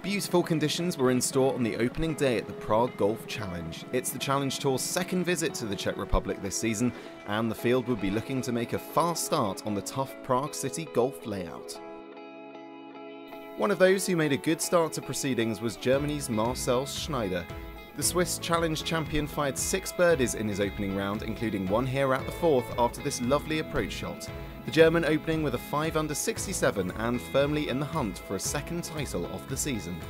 Beautiful conditions were in store on the opening day at the Prague Golf Challenge. It's the Challenge Tour's second visit to the Czech Republic this season, and the field would be looking to make a fast start on the tough Prague City Golf layout. One of those who made a good start to proceedings was Germany's Marcel Schneider. The Swiss Challenge champion fired 6 birdies in his opening round, including one here at the 4th after this lovely approach shot. The German opening with a 5 under 67 and firmly in the hunt for a second title of the season.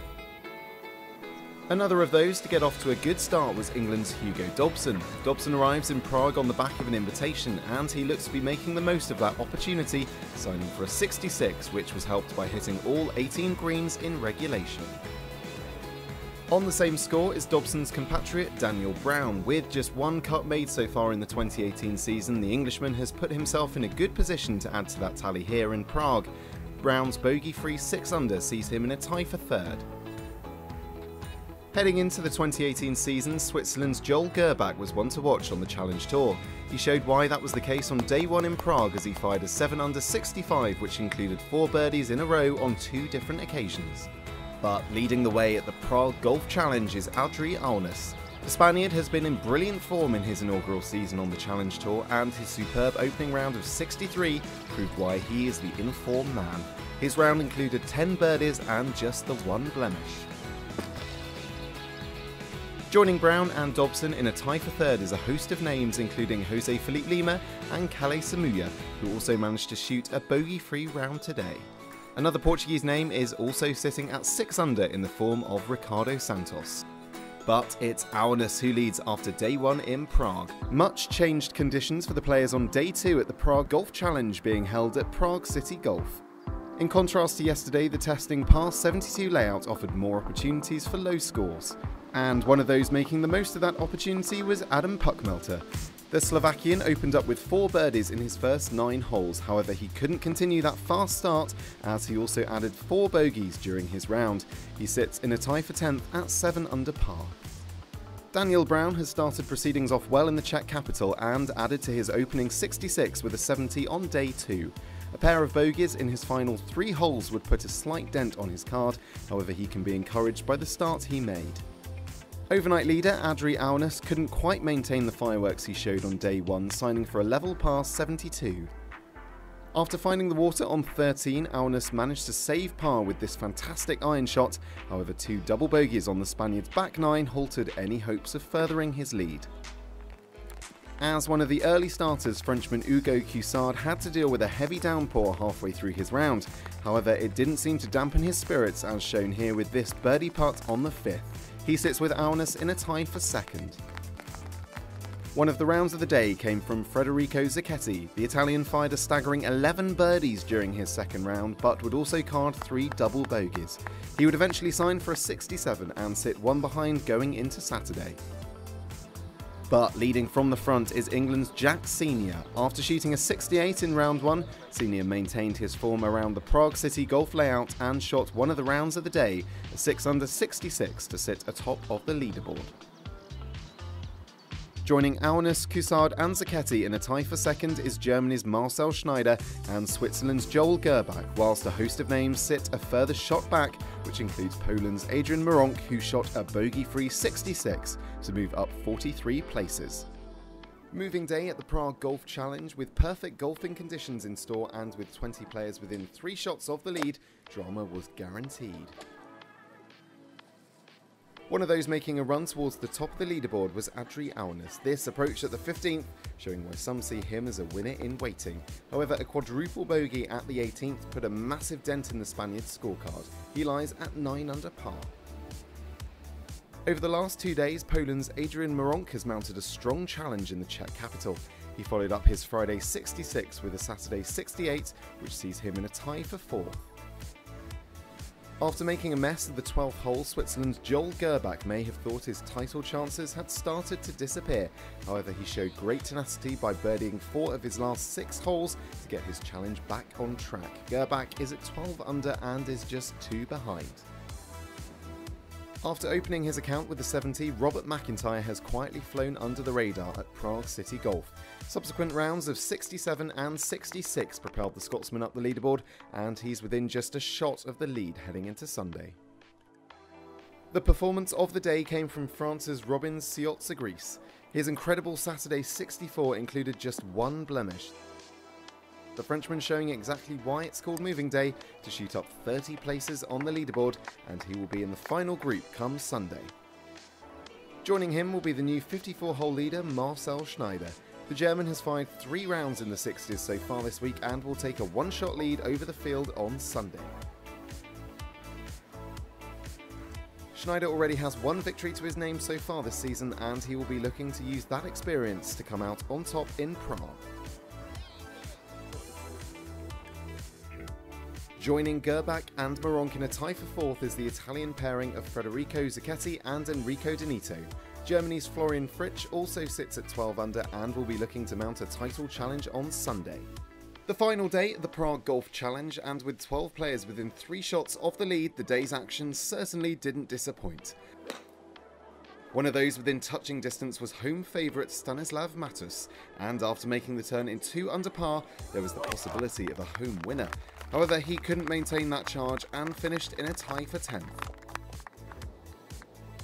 Another of those to get off to a good start was England's Hugo Dobson. Dobson arrives in Prague on the back of an invitation, and he looks to be making the most of that opportunity, signing for a 66, which was helped by hitting all 18 greens in regulation. On the same score is Dobson's compatriot Daniel Brown. With just one cut made so far in the 2018 season, the Englishman has put himself in a good position to add to that tally here in Prague. Brown's bogey-free 6 under sees him in a tie for 3rd. Heading into the 2018 season, Switzerland's Joel Gerbach was one to watch on the Challenge Tour. He showed why that was the case on day 1 in Prague as he fired a 7 under 65, which included 4 birdies in a row on 2 different occasions. But leading the way at the Prague Golf Challenge is Adri Aunas. The Spaniard has been in brilliant form in his inaugural season on the Challenge Tour, and his superb opening round of 63 proved why he is the in-form man. His round included 10 birdies and just the 1 blemish. Joining Brown and Dobson in a tie for 3rd is a host of names including Jose Felipe Lima and Kalle Samuya, who also managed to shoot a bogey-free round today. Another Portuguese name is also sitting at 6 under in the form of Ricardo Santos. But it's Aunas who leads after day 1 in Prague. Much changed conditions for the players on day 2 at the Prague Golf Challenge being held at Prague City Golf. In contrast to yesterday, the testing par 72 layout offered more opportunities for low scores. And one of those making the most of that opportunity was Adam Puckmelter. The Slovakian opened up with 4 birdies in his first 9 holes, however he couldn't continue that fast start as he also added 4 bogeys during his round. He sits in a tie for 10th at 7 under par. Daniel Brown has started proceedings off well in the Czech capital and added to his opening 66 with a 70 on day 2. A pair of bogeys in his final 3 holes would put a slight dent on his card, however he can be encouraged by the start he made. Overnight leader Adri Aunas couldn't quite maintain the fireworks he showed on day 1, signing for a level par 72. After finding the water on 13, Aunas managed to save par with this fantastic iron shot, however 2 double bogeys on the Spaniard's back 9 halted any hopes of furthering his lead. As one of the early starters, Frenchman Hugo Coussard had to deal with a heavy downpour halfway through his round. However, it didn't seem to dampen his spirits as shown here with this birdie putt on the 5th. He sits with Aunas in a tie for 2nd. One of the rounds of the day came from Federico Zacchetti. The Italian fired a staggering 11 birdies during his 2nd round, but would also card 3 double bogeys. He would eventually sign for a 67 and sit 1 behind going into Saturday. But leading from the front is England's Jack Senior. After shooting a 68 in round 1, Senior maintained his form around the Prague City Golf layout and shot one of the rounds of the day, a 6 under 66 to sit atop of the leaderboard. Joining Aunas, Coussard and Zacchetti in a tie for 2nd is Germany's Marcel Schneider and Switzerland's Joel Gerbach, whilst a host of names sit a further shot back, which includes Poland's Adrian Meronk, who shot a bogey-free 66 to move up 43 places. Moving day at the Prague Golf Challenge with perfect golfing conditions in store and with 20 players within 3 shots of the lead, drama was guaranteed. One of those making a run towards the top of the leaderboard was Adri Aunas. This approached at the 15th, showing why some see him as a winner in waiting. However, a quadruple bogey at the 18th put a massive dent in the Spaniard's scorecard. He lies at 9 under par. Over the last 2 days, Poland's Adrian Meronk has mounted a strong challenge in the Czech capital. He followed up his Friday 66 with a Saturday 68, which sees him in a tie for 4th. After making a mess of the 12th hole, Switzerland's Joel Gerbach may have thought his title chances had started to disappear. However, he showed great tenacity by birdieing 4 of his last 6 holes to get his challenge back on track. Gerbach is at 12 under and is just 2 behind. After opening his account with a 70, Robert McIntyre has quietly flown under the radar at Prague City Golf. Subsequent rounds of 67 and 66 propelled the Scotsman up the leaderboard, and he's within just a shot of the lead heading into Sunday. The performance of the day came from France's Robin Ciotza-Gris. His incredible Saturday 64 included just one blemish. The Frenchman showing exactly why it's called Moving Day, to shoot up 30 places on the leaderboard, and he will be in the final group come Sunday. Joining him will be the new 54-hole leader Marcel Schneider. The German has fired 3 rounds in the 60s so far this week and will take a one-shot lead over the field on Sunday. Schneider already has 1 victory to his name so far this season, and he will be looking to use that experience to come out on top in Prague. Joining Gerbach and Meronk in a tie for 4th is the Italian pairing of Federico Zacchetti and Enrico Donito. Germany's Florian Fritsch also sits at 12 under and will be looking to mount a title challenge on Sunday. The final day, the Prague Golf Challenge, and with 12 players within 3 shots of the lead, the day's action certainly didn't disappoint. One of those within touching distance was home favourite Stanislav Matus, and after making the turn in 2 under par, there was the possibility of a home winner. However, he couldn't maintain that charge and finished in a tie for 10th.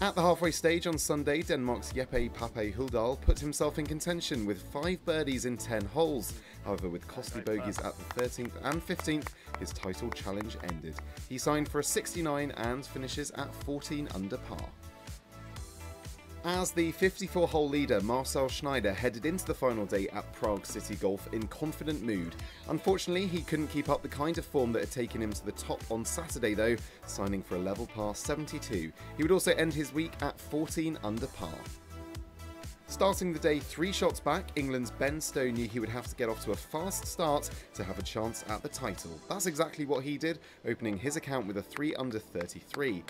At the halfway stage on Sunday, Denmark's Jeppe Pape Huldal put himself in contention with 5 birdies in 10 holes. However, with costly bogeys at the 13th and 15th, his title challenge ended. He signed for a 69 and finishes at 14 under par. As the 54-hole leader, Marcel Schneider headed into the final day at Prague City Golf in confident mood. Unfortunately, he couldn't keep up the kind of form that had taken him to the top on Saturday though, signing for a level par 72. He would also end his week at 14 under par. Starting the day 3 shots back, England's Ben Stow knew he would have to get off to a fast start to have a chance at the title. That's exactly what he did, opening his account with a 3 under 33.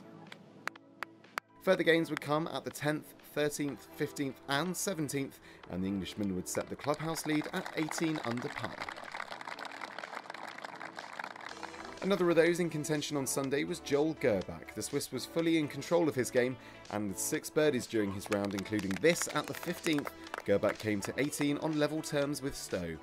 Further gains would come at the 10th, 13th, 15th and 17th, and the Englishman would set the clubhouse lead at 18 under par. Another of those in contention on Sunday was Joel Gerbach. The Swiss was fully in control of his game, and with 6 birdies during his round, including this at the 15th, Gerbach came to 18 on level terms with Stow.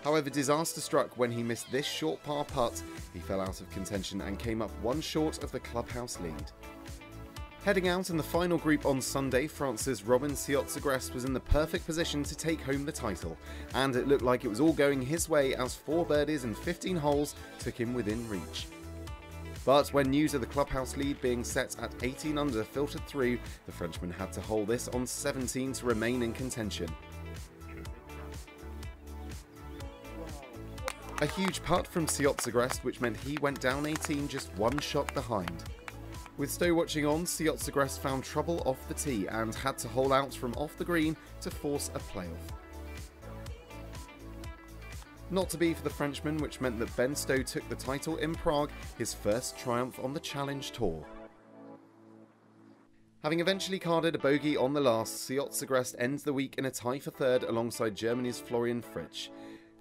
However, disaster struck when he missed this short par putt. He fell out of contention and came up 1 short of the clubhouse lead. Heading out in the final group on Sunday, France's Robin Ciotza-Gris was in the perfect position to take home the title, and it looked like it was all going his way as 4 birdies and 15 holes took him within reach. But when news of the clubhouse lead being set at 18 under filtered through, the Frenchman had to hold this on 17 to remain in contention. A huge putt from Ciotza-Gris, which meant he went down 18 just 1 shot behind. With Stow watching on, Ciotza-Gris found trouble off the tee and had to hole out from off the green to force a playoff. Not to be for the Frenchman, which meant that Ben Stow took the title in Prague, his first triumph on the Challenge Tour. Having eventually carded a bogey on the last, Ciotza-Gris ends the week in a tie for 3rd alongside Germany's Florian Fritsch.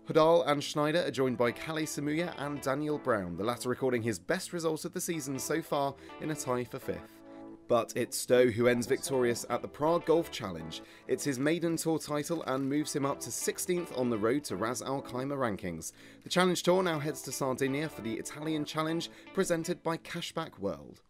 Huldal and Schneider are joined by Calais Samuya and Daniel Brown, the latter recording his best result of the season so far in a tie for 5th. But it's Stow who ends victorious at the Prague Golf Challenge. It's his maiden tour title and moves him up to 16th on the road to Ras Al Khaimah rankings. The Challenge Tour now heads to Sardinia for the Italian Challenge, presented by Cashback World.